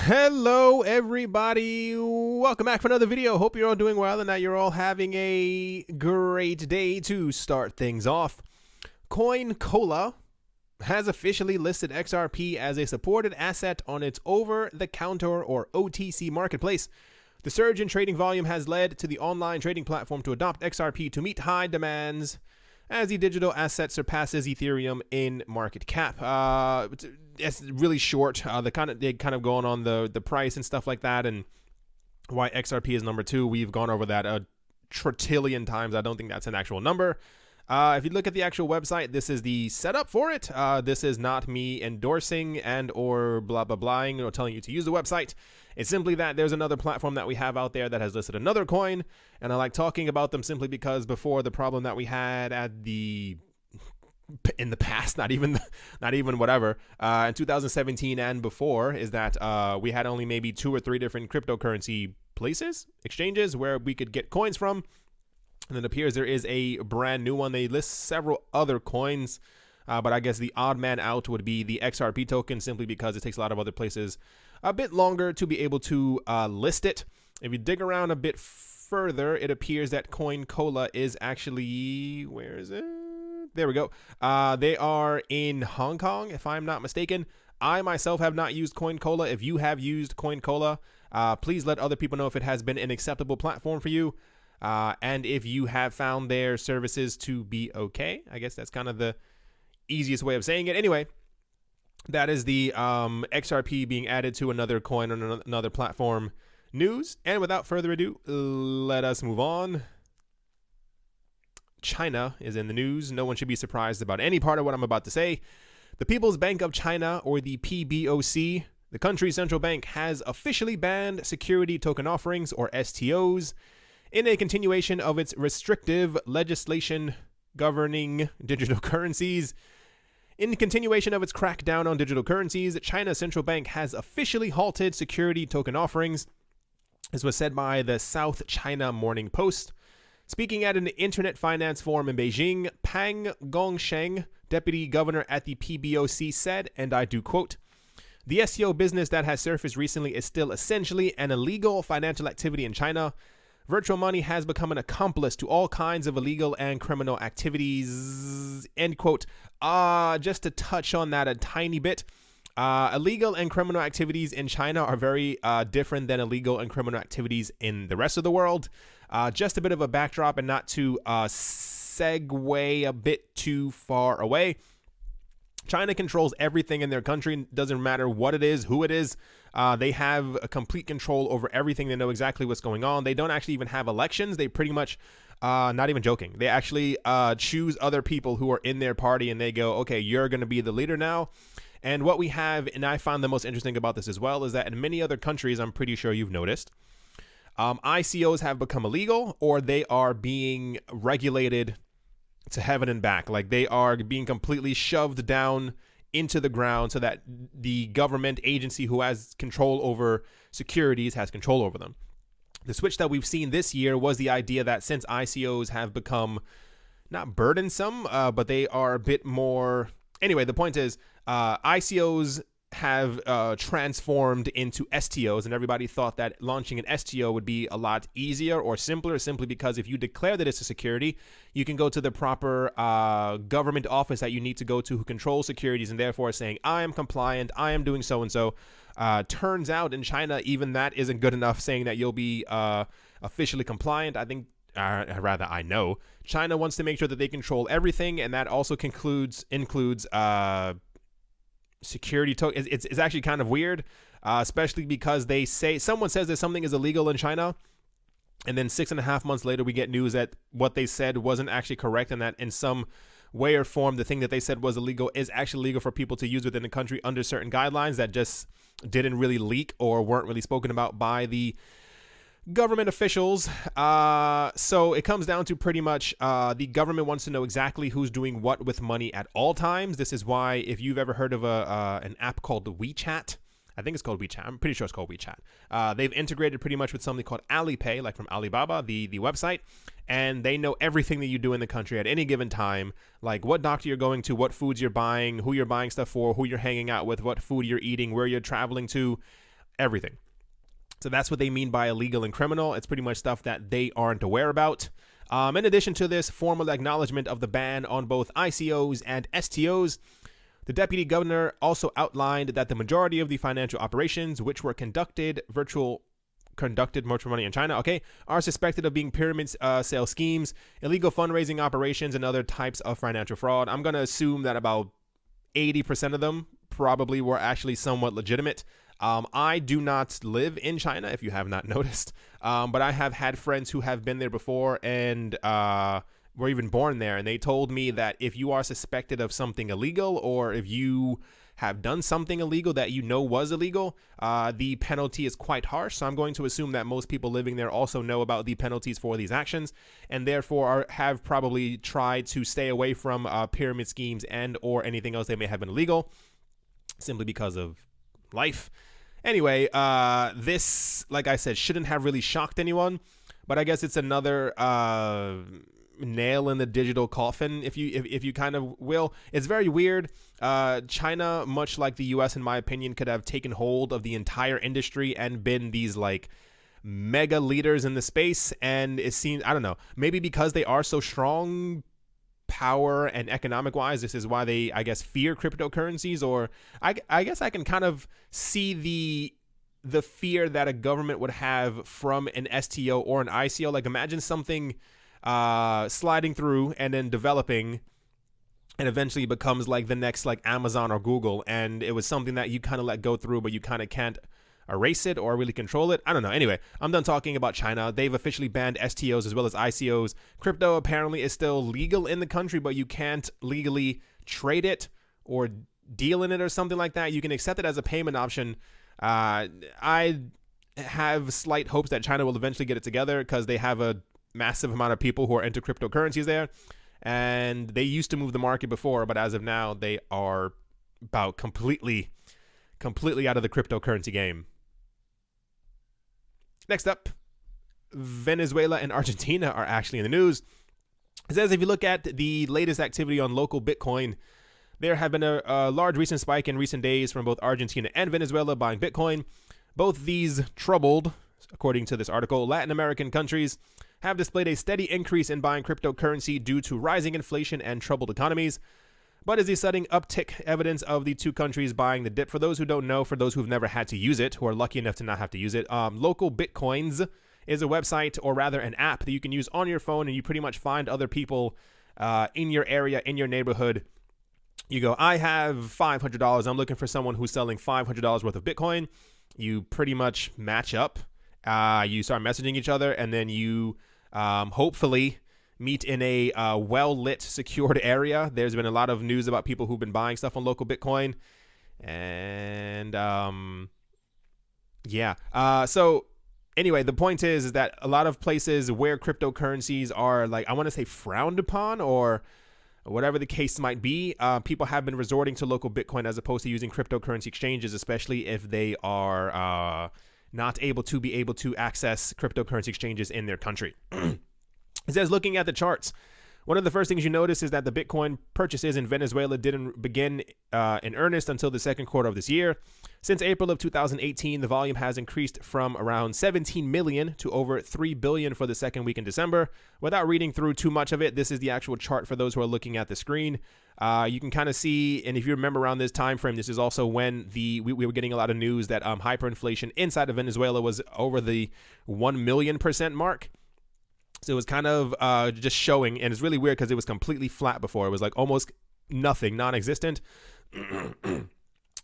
Hello everybody, welcome back for another video. Hope you're all doing well and that you're all having a great day. To start things off, CoinCola has officially listed XRP as a supported asset on its over-the-counter or OTC marketplace. The surge in trading volume has led to the online trading platform to adopt XRP to meet high demands as the digital asset surpasses Ethereum in market cap. It's really short. They kind of going on the price and stuff like that, and why XRP is number 2. We've gone over that a trillion times. I don't think that's an actual number. If you look at the actual website, this is the setup for it. This is not me endorsing and or blah blah blahing or telling you to use the website. It's simply that there's another platform that we have out there that has listed another coin, and I like talking about them simply because before, the problem that we had in the past, not even whatever, in 2017 and before, is that we had only maybe 2 or 3 different cryptocurrency exchanges where we could get coins from. And it appears there is a brand new one. They list several other coins, but I guess the odd man out would be the XRP token, simply because it takes a lot of other places a bit longer to be able to list it. If you dig around a bit further, it appears that CoinCola is actually, where is it? There we go. They are in Hong Kong, if I'm not mistaken. I myself have not used CoinCola. If you have used CoinCola, please let other people know if it has been an acceptable platform for you. And if you have found their services to be okay. I guess that's kind of the easiest way of saying it. Anyway, that is the XRP being added to another coin on another platform news. And without further ado, let us move on. China is in the news. No one should be surprised about any part of what I'm about to say. The People's Bank of China, or the PBOC, the country's central bank, has officially banned security token offerings, or STOs, in a continuation of its restrictive legislation governing digital currencies. In continuation of its crackdown on digital currencies, China's central bank has officially halted security token offerings. This was said by the South China Morning Post. Speaking at an internet finance forum in Beijing, Pang Gongsheng, deputy governor at the PBOC, said, and I do quote, "The STO business that has surfaced recently is still essentially an illegal financial activity in China. Virtual money has become an accomplice to all kinds of illegal and criminal activities," end quote. Just to touch on that a tiny bit, illegal and criminal activities in China are very different than illegal and criminal activities in the rest of the world. Just a bit of a backdrop, and not to segue a bit too far away. China controls everything in their country. Doesn't matter what it is, who it is. They have a complete control over everything. They know exactly what's going on. They don't actually even have elections. They pretty much, not even joking, they actually choose other people who are in their party, and they go, okay, you're going to be the leader now. And what we have, and I found the most interesting about this as well, is that in many other countries, I'm pretty sure you've noticed, ICOs have become illegal, or they are being regulated to heaven and back. Like, they are being completely shoved down into the ground so that the government agency who has control over securities has control over them. The switch that we've seen this year was the idea that since ICOs have become not burdensome, but they are a bit more... Anyway, the point is, ICOs have transformed into STOs, and everybody thought that launching an STO would be a lot easier or simpler, simply because if you declare that it's a security, you can go to the proper government office that you need to go to who controls securities, and therefore saying, I am compliant, I am doing so-and-so. Turns out in China, even that isn't good enough, saying that you'll be officially compliant. I think, I know, China wants to make sure that they control everything, and that also includes security token. It's actually kind of weird, especially because someone says that something is illegal in China, and then 6.5 months later we get news that what they said wasn't actually correct, and that in some way or form the thing that they said was illegal is actually legal for people to use within the country under certain guidelines that just didn't really leak or weren't really spoken about by the government officials. So it comes down to pretty much the government wants to know exactly who's doing what with money at all times. This is why, if you've ever heard of an app called WeChat, I think it's called WeChat. I'm pretty sure it's called WeChat. They've integrated pretty much with something called Alipay, like from Alibaba, the website, and they know everything that you do in the country at any given time, like what doctor you're going to, what foods you're buying, who you're buying stuff for, who you're hanging out with, what food you're eating, where you're traveling to. everything. So that's what they mean by illegal and criminal. It's pretty much stuff that they aren't aware about. In addition to this formal acknowledgement of the ban on both ICOs and STOs, the deputy governor also outlined that the majority of the financial operations which were conducted virtual money in China, are suspected of being pyramid sale schemes, illegal fundraising operations, and other types of financial fraud. I'm going to assume that about 80% of them probably were actually somewhat legitimate. I do not live in China, if you have not noticed, but I have had friends who have been there before and were even born there, and they told me that if you are suspected of something illegal, or if you have done something illegal that you know was illegal, the penalty is quite harsh. So I'm going to assume that most people living there also know about the penalties for these actions, and therefore have probably tried to stay away from pyramid schemes and or anything else that may have been illegal, simply because of life. Anyway, this, like I said, shouldn't have really shocked anyone, but I guess it's another nail in the digital coffin, if you kind of will. It's very weird. China, much like the US, in my opinion, could have taken hold of the entire industry and been these like mega leaders in the space, and it seems, I don't know, maybe because they are so strong power and economic wise, this is why they, I guess, fear cryptocurrencies. Or I guess I can kind of see the fear that a government would have from an STO or an ICO. Like, imagine something sliding through and then developing and eventually becomes like the next like Amazon or Google, and it was something that you kind of let go through, but you kind of can't erase it or really control it. I don't know. Anyway, I'm done talking about China. They've officially banned STOs as well as ICOs. Crypto apparently is still legal in the country, but you can't legally trade it or deal in it or something like that. You can accept it as a payment option. I have slight hopes that China will eventually get it together, because they have a massive amount of people who are into cryptocurrencies there, and they used to move the market before, but as of now, they are about completely out of the cryptocurrency game. Next up, Venezuela and Argentina are actually in the news. It says if you look at the latest activity on local Bitcoin, there have been a large recent spike in recent days from both Argentina and Venezuela buying Bitcoin. Both these troubled, according to this article, Latin American countries have displayed a steady increase in buying cryptocurrency due to rising inflation and troubled economies. But is the sudden uptick evidence of the two countries buying the dip? For those who don't know, for those who've never had to use it, who are lucky enough to not have to use it, Local Bitcoins is a website, or rather an app, that you can use on your phone, and you pretty much find other people in your area, in your neighborhood. You go, I have $500. I'm looking for someone who's selling $500 worth of Bitcoin. You pretty much match up. You start messaging each other, and then you hopefully meet in a well-lit, secured area. There's been a lot of news about people who've been buying stuff on Local Bitcoin. And so anyway, the point is that a lot of places where cryptocurrencies are, like, I want to say frowned upon, or whatever the case might be, people have been resorting to Local Bitcoin as opposed to using cryptocurrency exchanges, especially if they are not able to access cryptocurrency exchanges in their country. It says, looking at the charts, one of the first things you notice is that the Bitcoin purchases in Venezuela didn't begin in earnest until the second quarter of this year. Since April of 2018, the volume has increased from around 17 million to over 3 billion for the second week in December. Without reading through too much of it, this is the actual chart for those who are looking at the screen. You can kind of see, and if you remember around this time frame, this is also when we were getting a lot of news that hyperinflation inside of Venezuela was over the 1 million% mark. So it was kind of just showing, and it's really weird because it was completely flat before. It was like almost nothing, non-existent.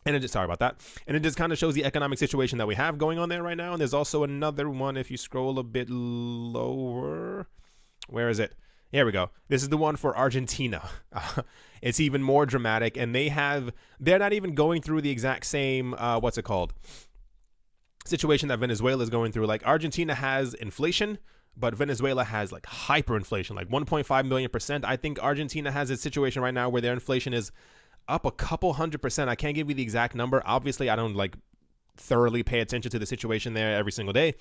And it just, sorry about that. And it just kind of shows the economic situation that we have going on there right now. And there's also another one if you scroll a bit lower. Where is it? Here we go. This is the one for Argentina. It's even more dramatic, and they're not even going through the exact same, situation that Venezuela is going through. Like, Argentina has inflation, but Venezuela has like hyperinflation, like 1.5 million%. I think Argentina has a situation right now where their inflation is up a couple 100%. I can't give you the exact number. Obviously, I don't like thoroughly pay attention to the situation there every single day.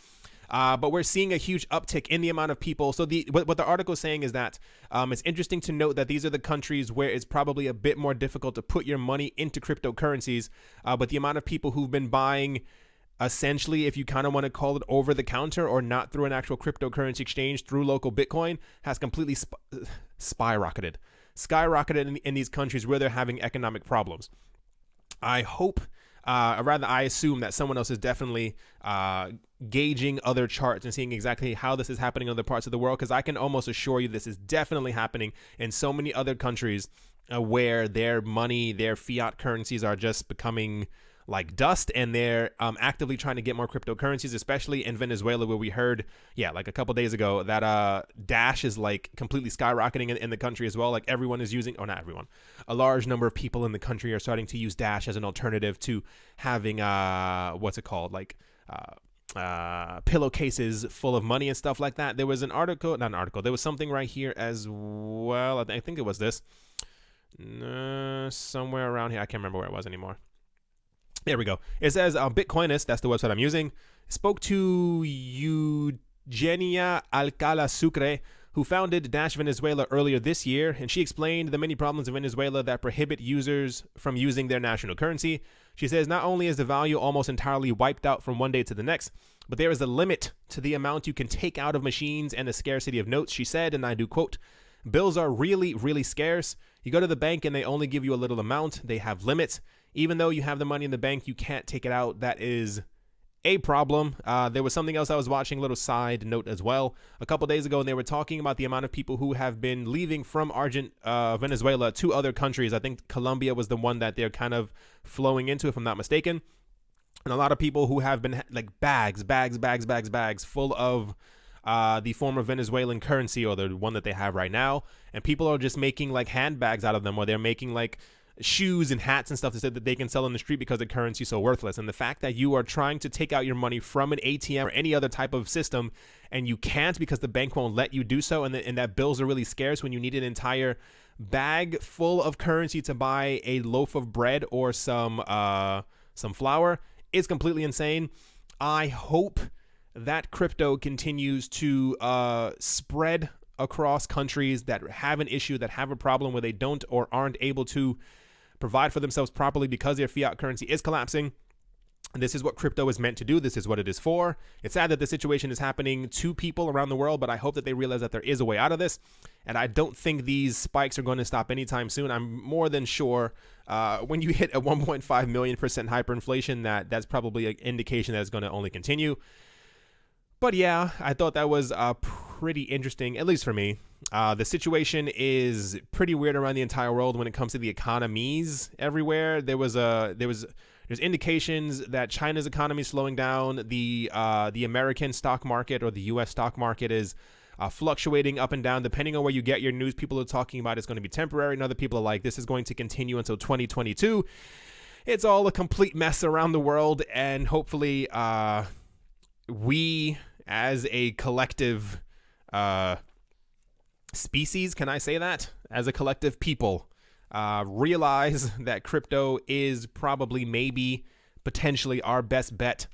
But we're seeing a huge uptick in the amount of people. So what the article is saying is that it's interesting to note that these are the countries where it's probably a bit more difficult to put your money into cryptocurrencies. But the amount of people who've been buying essentially, if you kind of want to call it over the counter or not through an actual cryptocurrency exchange, through local Bitcoin, has completely skyrocketed in these countries where they're having economic problems. I hope, rather I assume that someone else is definitely gauging other charts and seeing exactly how this is happening in other parts of the world, because I can almost assure you this is definitely happening in so many other countries where their money, their fiat currencies are just becoming like dust, and they're actively trying to get more cryptocurrencies, especially in Venezuela, where we heard, like a couple days ago, that Dash is like completely skyrocketing in the country as well. Like everyone is using, or not everyone, a large number of people in the country are starting to use Dash as an alternative to having what's it called, like pillowcases full of money and stuff like that. There was an article, not an article, there was something right here as well. I think it was this somewhere around here. I can't remember where it was anymore. There we go. It says Bitcoinist, that's the website I'm using, spoke to Eugenia Alcala Sucre, who founded Dash Venezuela earlier this year, and she explained the many problems in Venezuela that prohibit users from using their national currency. She says not only is the value almost entirely wiped out from one day to the next, but there is a limit to the amount you can take out of machines and the scarcity of notes. She said, and I do quote, "Bills are really, really scarce. You go to the bank and they only give you a little amount. They have limits. Even though you have the money in the bank, you can't take it out. That is a problem." There was something else I was watching, a little side note as well, a couple days ago, and they were talking about the amount of people who have been leaving from Venezuela to other countries. I think Colombia was the one that they're kind of flowing into, if I'm not mistaken. And a lot of people who have been like bags full of the former Venezuelan currency, or the one that they have right now. And people are just making like handbags out of them, or they're making like shoes and hats and stuff that they can sell on the street because the currency is so worthless. And the fact that you are trying to take out your money from an ATM or any other type of system, and you can't because the bank won't let you do so, and that bills are really scarce when you need an entire bag full of currency to buy a loaf of bread or some flour, is completely insane. I hope that crypto continues to spread across countries that have an issue, that have a problem where they don't or aren't able to provide for themselves properly because their fiat currency is collapsing. This is what crypto is meant to do. This is what it is for. It's sad that the situation is happening to people around the world, but I hope that they realize that there is a way out of this. And I don't think these spikes are going to stop anytime soon. I'm more than sure when you hit a 1.5 million% hyperinflation, that's probably an indication that it's going to only continue. But yeah, I thought that was pretty interesting, at least for me. The situation is pretty weird around the entire world when it comes to the economies everywhere. There's indications that China's economy is slowing down. The American stock market, or the U.S. stock market, is fluctuating up and down depending on where you get your news. People are talking about it's going to be temporary, and other people are like, this is going to continue until 2022. It's all a complete mess around the world, and hopefully we as a collective species, can I say that? As a collective people, realize that crypto is probably, maybe, potentially our best bet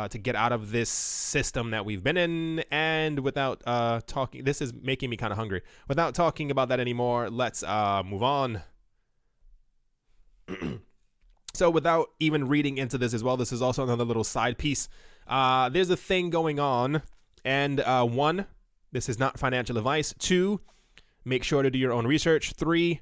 to get out of this system that we've been in. And without talking, this is making me kind of hungry. Without talking about that anymore, let's move on. So without even reading into this as well, this is also another little side piece. There's a thing going on, and 1, this is not financial advice. 2, make sure to do your own research. 3,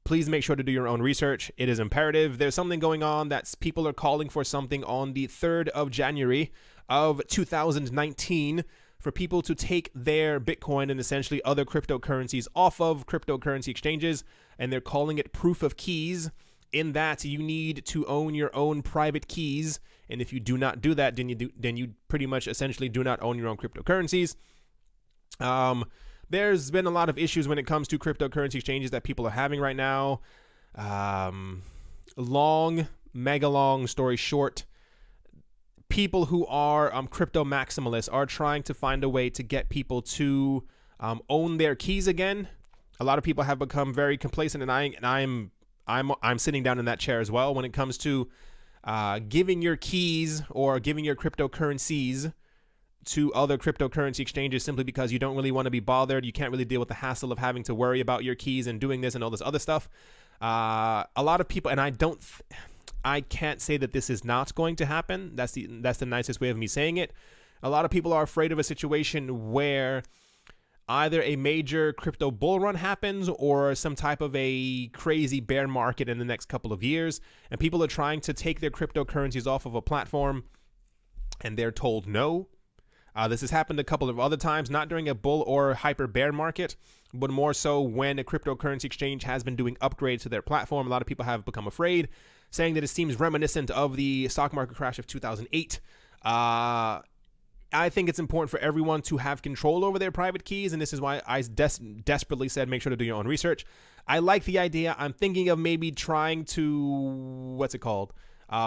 please make sure to do your own research. It is imperative. There's something going on that people are calling for something on the 3rd of January of 2019 for people to take their Bitcoin and essentially other cryptocurrencies off of cryptocurrency exchanges, and they're calling it proof of keys, in that you need to own your own private keys. And if you do not do that, then you pretty much essentially do not own your own cryptocurrencies. There's been a lot of issues when it comes to cryptocurrency exchanges that people are having right now. Mega long story short, people who are crypto maximalists are trying to find a way to get people to own their keys again. A lot of people have become very complacent, and I'm sitting down in that chair as well when it comes to giving your keys or giving your cryptocurrencies to other cryptocurrency exchanges simply because you don't really want to be bothered. You can't really deal with the hassle of having to worry about your keys and doing this and all this other stuff. A lot of people, and I can't say that this is not going to happen. That's the nicest way of me saying it. A lot of people are afraid of a situation where either a major crypto bull run happens or some type of a crazy bear market in the next couple of years, and people are trying to take their cryptocurrencies off of a platform and they're told no. This has happened a couple of other times, not during a bull or hyper bear market, but more so when a cryptocurrency exchange has been doing upgrades to their platform. A lot of people have become afraid, saying that it seems reminiscent of the stock market crash of 2008. I think it's important for everyone to have control over their private keys, and this is why I desperately said make sure to do your own research. I like the idea. I'm thinking of maybe trying to,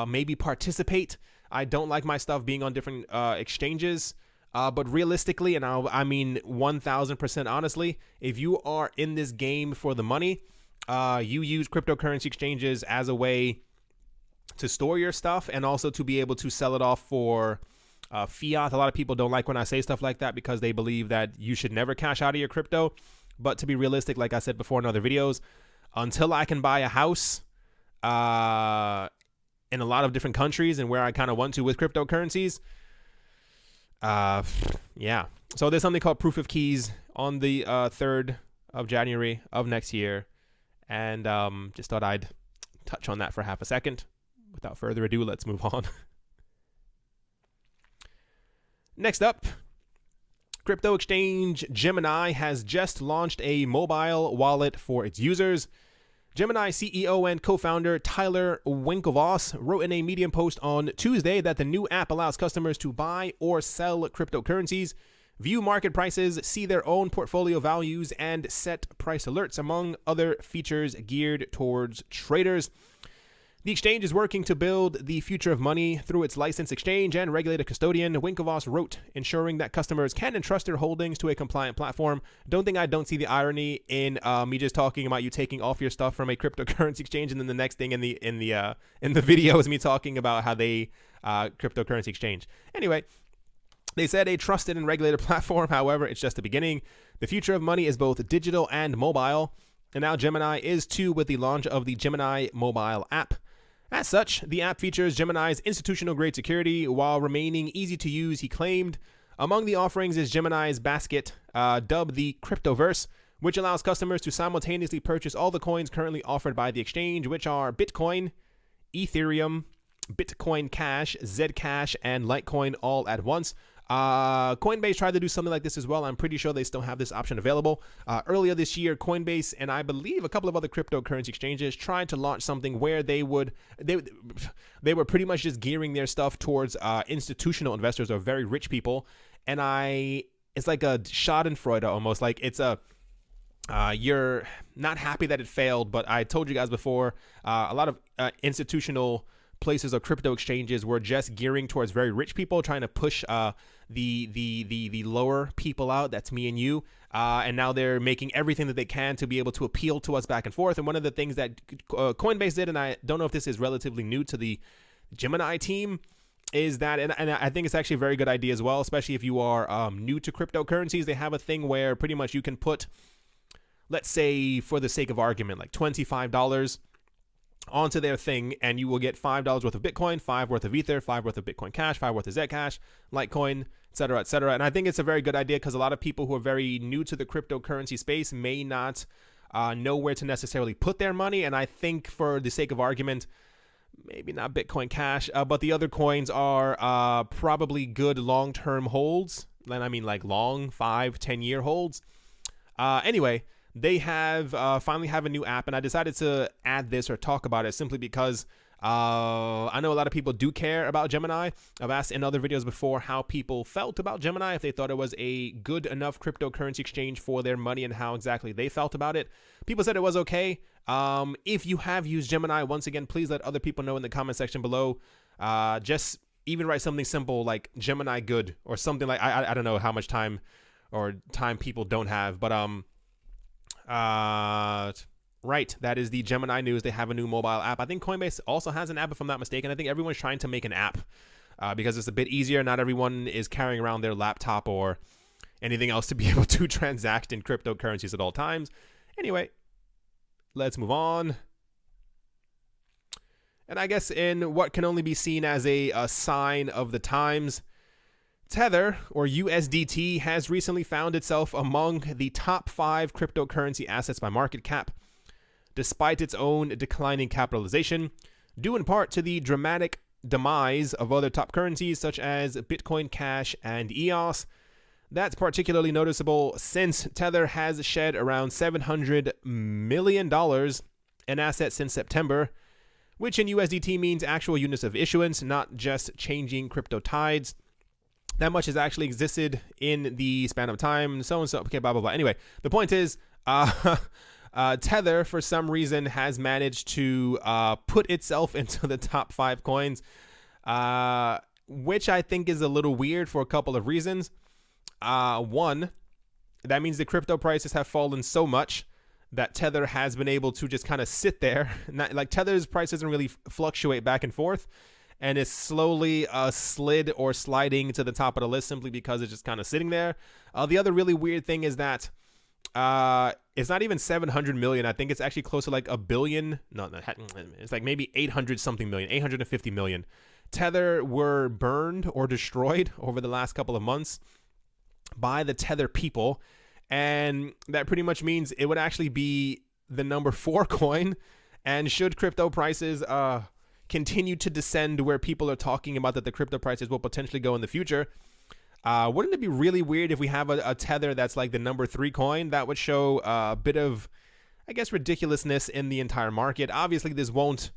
maybe participate. I don't like my stuff being on different exchanges, but realistically, and I mean 1,000% honestly, if you are in this game for the money, you use cryptocurrency exchanges as a way to store your stuff and also to be able to sell it off for fiat. A lot of people don't like when I say stuff like that because they believe that you should never cash out of your crypto. But to be realistic, like I said before in other videos, until I can buy a house in a lot of different countries and where I kind of want to with cryptocurrencies, yeah. So there's something called proof of keys on the 3rd of January of next year. And just thought I'd touch on that for half a second. Without further ado, let's move on. Next up, crypto exchange Gemini has just launched a mobile wallet for its users. Gemini CEO and co-founder Tyler Winklevoss wrote in a Medium post on Tuesday that the new app allows customers to buy or sell cryptocurrencies, view market prices, see their own portfolio values, and set price alerts, among other features geared towards traders. The exchange is working to build the future of money through its licensed exchange and regulated custodian, Winklevoss wrote, ensuring that customers can entrust their holdings to a compliant platform. I don't see the irony in me just talking about you taking off your stuff from a cryptocurrency exchange, and then the next thing in the video is me talking about how they cryptocurrency exchange. Anyway, they said a trusted and regulated platform. However, it's just the beginning. The future of money is both digital and mobile, and now Gemini is too with the launch of the Gemini mobile app. As such, the app features Gemini's institutional-grade security while remaining easy to use, he claimed. Among the offerings is Gemini's basket, dubbed the Cryptoverse, which allows customers to simultaneously purchase all the coins currently offered by the exchange, which are Bitcoin, Ethereum, Bitcoin Cash, Zcash, and Litecoin all at once. Coinbase tried to do something like this as well. I'm pretty sure they still have this option available. Earlier this year, Coinbase and I believe a couple of other cryptocurrency exchanges tried to launch something where they were pretty much just gearing their stuff towards institutional investors or very rich people. And it's like a Schadenfreude almost. Like it's you're not happy that it failed, but I told you guys before, a lot of institutional places or crypto exchanges were just gearing towards very rich people, trying to push the lower people out. That's me and you. And now they're making everything that they can to be able to appeal to us back and forth. And one of the things that Coinbase did, and I don't know if this is relatively new to the Gemini team, is that, and I think it's actually a very good idea as well, especially if you are new to cryptocurrencies. They have a thing where pretty much you can put, let's say for the sake of argument, like $25 onto their thing, and you will get $5 worth of Bitcoin, $5 worth of Ether, $5 worth of Bitcoin Cash, $5 worth of Zcash, Litecoin, etc., etc. And I think it's a very good idea because a lot of people who are very new to the cryptocurrency space may not know where to necessarily put their money. And I think for the sake of argument, maybe not Bitcoin Cash, but the other coins are probably good long-term holds. And I mean like long 5-10 year holds. Anyway, they have finally have a new app, and I decided to add this or talk about it simply because I know a lot of people do care about Gemini. I've asked in other videos before how people felt about Gemini, if they thought it was a good enough cryptocurrency exchange for their money and how exactly they felt about it. People said it was okay. If you have used Gemini, once again, please let other people know in the comment section below. Just even write something simple like Gemini good or something like, I don't know how much time people don't have, but right, that is the Gemini news. They have a new mobile app. I think Coinbase also has an app, if I'm not mistaken. I think everyone's trying to make an app because it's a bit easier. Not everyone is carrying around their laptop or anything else to be able to transact in cryptocurrencies at all times. Anyway, let's move on. And I guess in what can only be seen as a sign of the times, Tether, or USDT, has recently found itself among the top 5 cryptocurrency assets by market cap, despite its own declining capitalization, due in part to the dramatic demise of other top currencies such as Bitcoin Cash and EOS. That's particularly noticeable since Tether has shed around $700 million in assets since September, which in USDT means actual units of issuance, not just changing crypto tides. That much has actually existed in the span of time, so and so, okay, blah, blah, blah. Anyway, the point is, Tether, for some reason, has managed to put itself into the top 5 coins, which I think is a little weird for a couple of reasons. One, that means the crypto prices have fallen so much that Tether has been able to just kind of sit there. Like Tether's price doesn't really fluctuate back and forth, and it's slowly slid or sliding to the top of the list simply because it's just kind of sitting there. The other really weird thing is that it's not even 700 million. I think it's actually close to like a billion. No, it's like maybe 800 something million, 850 million. Tether were burned or destroyed over the last couple of months by the Tether people. And that pretty much means it would actually be the number 4 coin. And should crypto prices continue to descend where people are talking about that the crypto prices will potentially go in the future, wouldn't it be really weird if we have a Tether that's like the number 3 coin? That would show a bit of, I guess, ridiculousness in the entire market. Obviously, this won't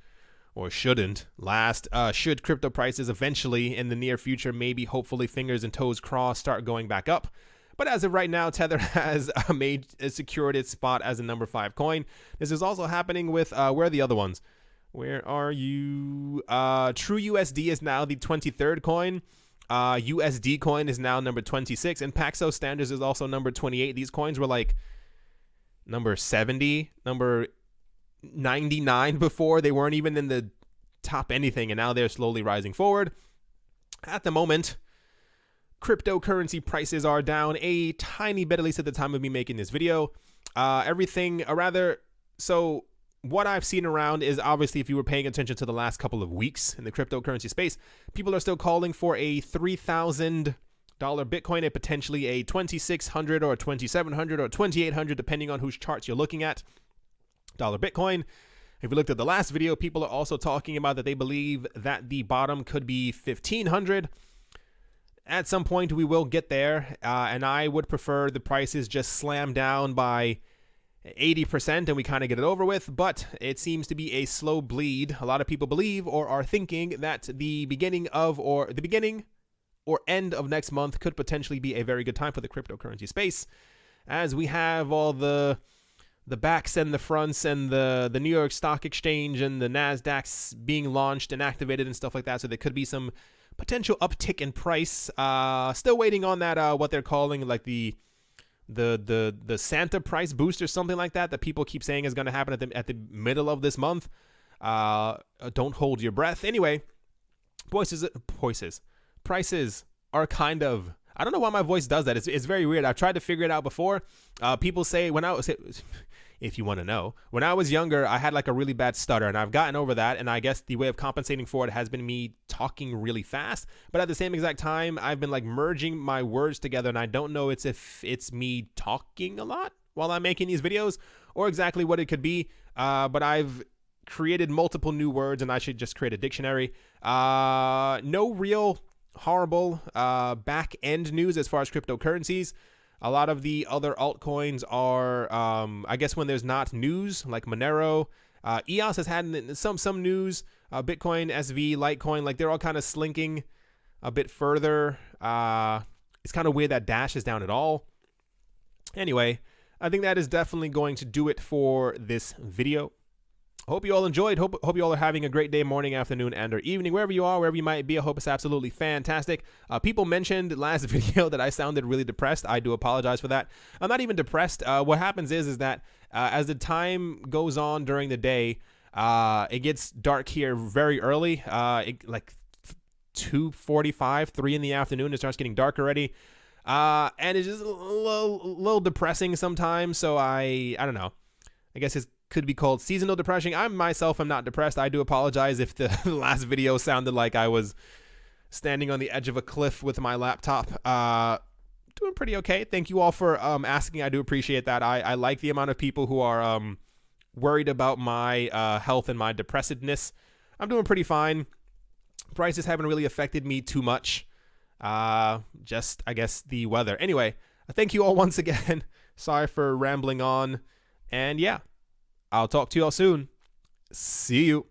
or shouldn't last. Should crypto prices eventually in the near future, maybe hopefully fingers and toes crossed, start going back up. But as of right now, Tether has secured its spot as a number 5 coin. This is also happening with, where are the other ones? Where are you? True USD is now the 23rd coin. USD coin is now number 26, and Paxos Standards is also number 28. These coins were like number 70, number 99 before. They weren't even in the top anything, and now they're slowly rising forward. At the moment, cryptocurrency prices are down a tiny bit, at least at the time of me making this video. So what I've seen around is, obviously, if you were paying attention to the last couple of weeks in the cryptocurrency space, people are still calling for a $3,000 Bitcoin, a potentially a $2,600 or $2,700 or $2,800, depending on whose charts you're looking at, dollar Bitcoin. If you looked at the last video, people are also talking about that they believe that the bottom could be $1,500. At some point, we will get there, and I would prefer the prices just slam down by 80% and we kind of get it over with, but it seems to be a slow bleed. A lot of people believe or are thinking that the beginning or end of next month could potentially be a very good time for the cryptocurrency space, as we have all the backs and the fronts and the New York Stock Exchange and the NASDAQs being launched and activated and stuff like that. So there could be some potential uptick in price. Still waiting on that, what they're calling like the Santa price boost or something like that people keep saying is going to happen at the middle of this month. Don't hold your breath. Anyway, prices are kind of, I don't know why my voice does that. It's very weird. I've tried to figure it out before. People say if you want to know, when I was younger, I had like a really bad stutter, and I've gotten over that. And I guess the way of compensating for it has been me talking really fast. But at the same exact time, I've been like merging my words together, and I don't know if it's me talking a lot while I'm making these videos or exactly what it could be. But I've created multiple new words, and I should just create a dictionary. No real horrible back end news as far as cryptocurrencies. A lot of the other altcoins are, I guess, when there's not news, like Monero. EOS has had some news. Bitcoin, SV, Litecoin, like they're all kind of slinking a bit further. It's kind of weird that Dash is down at all. Anyway, I think that is definitely going to do it for this video. Hope you all enjoyed. Hope you all are having a great day, morning, afternoon, and or evening, wherever you are, wherever you might be. I hope it's absolutely fantastic. People mentioned last video that I sounded really depressed. I do apologize for that. I'm not even depressed. What happens is that as the time goes on during the day, it gets dark here very early, like 2:45, 3 in the afternoon. It starts getting dark already, and it's just a little depressing sometimes. So I don't know. I guess it's could be called seasonal depression. I myself am not depressed. I do apologize if the last video sounded like I was standing on the edge of a cliff with my laptop. Doing pretty okay. Thank you all for asking. I do appreciate that. I like the amount of people who are worried about my health and my depressedness. I'm doing pretty fine. Prices haven't really affected me too much. Just, I guess, the weather. Anyway, thank you all once again. Sorry for rambling on. And yeah, I'll talk to you all soon. See you.